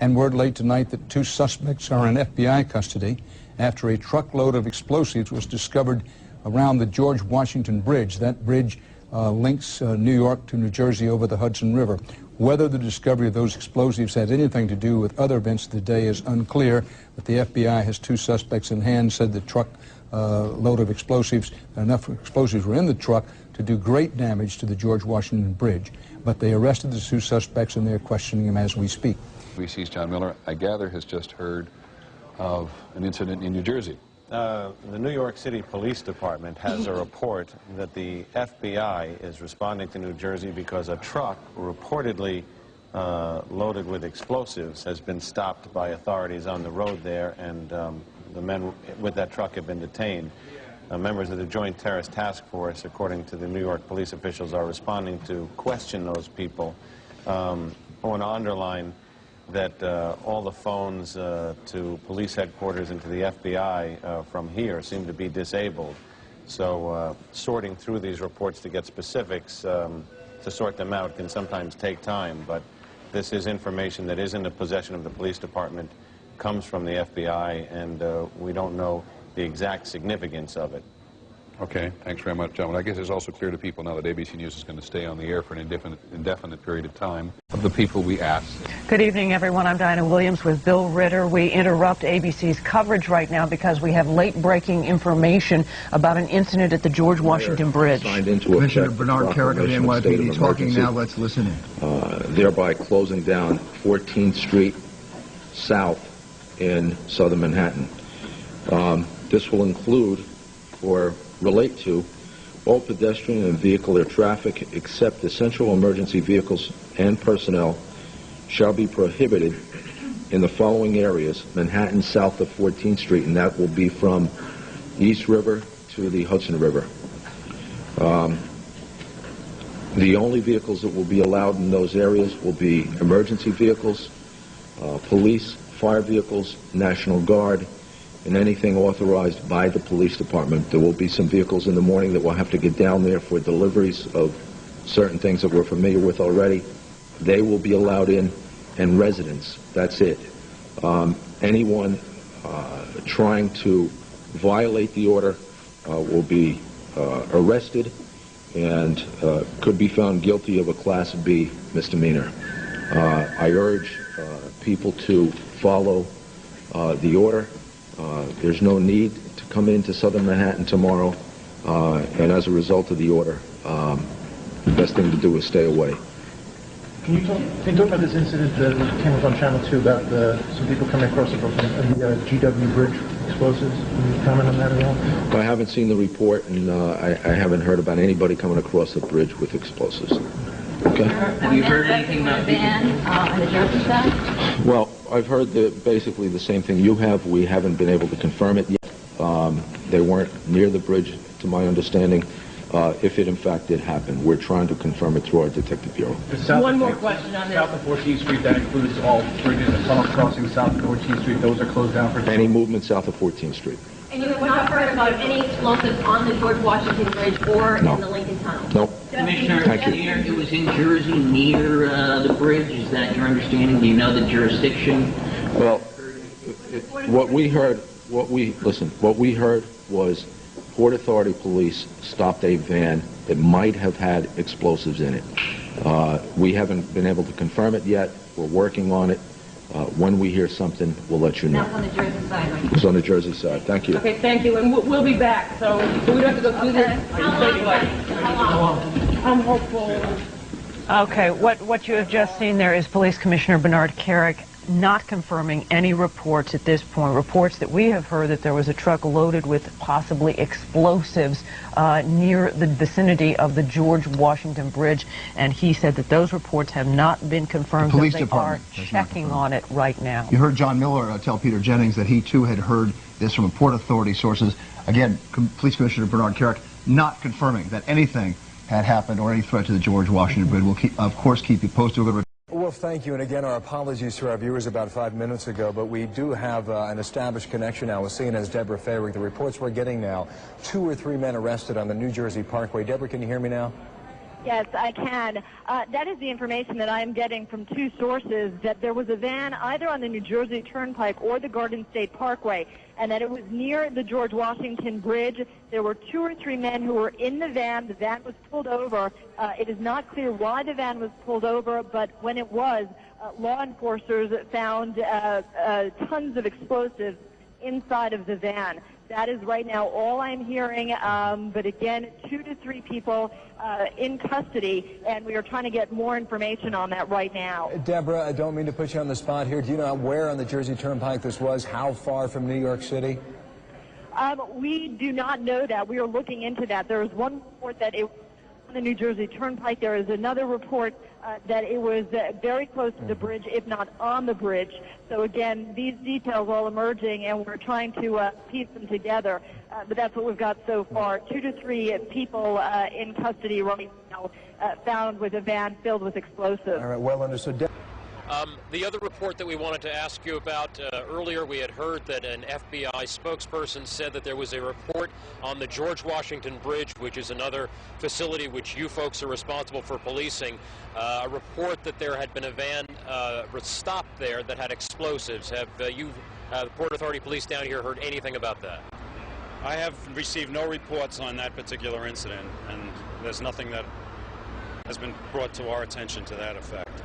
And word late tonight that 2 suspects are in FBI custody after a truckload of explosives was discovered around the George Washington Bridge. That bridge links New York to New Jersey over the Hudson River. Whether the discovery of those explosives had anything to do with other events of the day is unclear, but the FBI has 2 suspects in hand, said the truck load of explosives, enough explosives were in the truck to do great damage to the George Washington Bridge. But they arrested the 2 suspects and they're questioning them as we speak. BBC's John Miller, I gather, has just heard of an incident in New Jersey. The New York City Police Department has a report that the FBI is responding to New Jersey because a truck reportedly loaded with explosives has been stopped by authorities on the road there, and the men with that truck have been detained. Members of the Joint Terrorist Task Force, according to the New York police officials, are responding to question those people. I want to underline that all the phones to police headquarters and to the FBI from here seem to be disabled. So sorting through these reports to get specifics, to sort them out, can sometimes take time. But this is information that is in the possession of the police department, comes from the FBI, and we don't know the exact significance of it. Okay, thanks very much, gentlemen. I guess it's also clear to people now that ABC News is going to stay on the air for an indefinite period of time. Of the people we asked. Good evening, everyone. I'm Diana Williams with Bill Ritter. We interrupt ABC's coverage right now because we have late-breaking information about an incident at the George Washington Bridge. Commissioner Bernard Carrick of the NYPD talking now. Let's listen in. Thereby closing down 14th Street South in southern Manhattan. This will include or relate to all pedestrian and vehicular traffic except essential emergency vehicles and personnel shall be prohibited in the following areas: Manhattan south of 14th Street, and that will be from East River to the Hudson River. The only vehicles that will be allowed in those areas will be emergency vehicles, police, fire vehicles, National Guard, and anything authorized by the police department. There will be some vehicles in the morning that will have to get down there for deliveries of certain things that we're familiar with already. They will be allowed in, and residents. That's it. Anyone trying to violate the order will be arrested and could be found guilty of a Class B misdemeanor. I urge people to follow the order. There's no need to come into southern Manhattan tomorrow, and as a result of the order, the best thing to do is stay away. Can you talk about this incident that came up on Channel 2 about some people coming across the GW Bridge explosives? Can you comment on that at all? I haven't seen the report, and I haven't heard about anybody coming across the bridge with explosives. Okay. Have you heard anything about the ban on the Jersey side? Well, I've heard basically the same thing you have. We haven't been able to confirm it yet. They weren't near the bridge, to my understanding. If it in fact did happen, we're trying to confirm it through our detective bureau. One more question on this. South of 14th Street, that includes all bridges and tunnel crossings south of 14th Street. Those are closed down for any movement south of 14th Street. And you have not heard about any explosives on the George Washington Bridge or in the Lincoln Tunnel? No. Commissioner, it was in Jersey near the bridge. Is that your understanding? Do you know the jurisdiction? Well, what we heard was Port Authority police stopped a van that might have had explosives in it. We haven't been able to confirm it yet. We're working on it. When we hear something, we'll let you know. That's on the Jersey side, right? It's on the Jersey side. Thank you. Okay, thank you, and we'll be back, so we don't have to go through this. How long? I'm hopeful. Okay, what you have just seen there is Police Commissioner Bernard Carrick not confirming any reports at this point. Reports that we have heard that there was a truck loaded with possibly explosives near the vicinity of the George Washington Bridge, and he said that those reports have not been confirmed. The police they department are checking on it right now. You heard John Miller tell Peter Jennings that he too had heard this from Port Authority sources. Again, Police Commissioner Bernard Carrick not confirming that anything had happened or any threat to the George Washington Bridge. We'll of course keep you posted. Well, thank you, and again, our apologies to our viewers about 5 minutes ago, but we do have an established connection now with CNN's Deborah Fayrick. The reports we're getting now, 2 or 3 men arrested on the New Jersey Parkway. Deborah, can you hear me now? Yes, I can. That is the information that I'm getting from two sources, that there was a van either on the New Jersey Turnpike or the Garden State Parkway, and that it was near the George Washington Bridge. There were 2 or 3 men who were in the van. The van was pulled over. It is not clear why the van was pulled over, but when it was, law enforcers found tons of explosives inside of the van. That is right now all I'm hearing, but again, 2 to 3 people in custody, and we are trying to get more information on that right now. Deborah, I don't mean to put you on the spot here. Do you know where on the Jersey Turnpike this was? How far from New York City? We do not know that. We are looking into that. There is one report that it was on the New Jersey Turnpike. There is another report that it was very close to the bridge, if not on the bridge. So again, these details are all emerging, and we're trying to piece them together. But that's what we've got so far. 2 to 3 people in custody right now, found with a van filled with explosives. All right, well understood. The other report that we wanted to ask you about, earlier we had heard that an FBI spokesperson said that there was a report on the George Washington Bridge, which is another facility which you folks are responsible for policing, a report that there had been a van stopped there that had explosives. Have you, the Port Authority Police down here, heard anything about that? I have received no reports on that particular incident, and there's nothing that has been brought to our attention to that effect.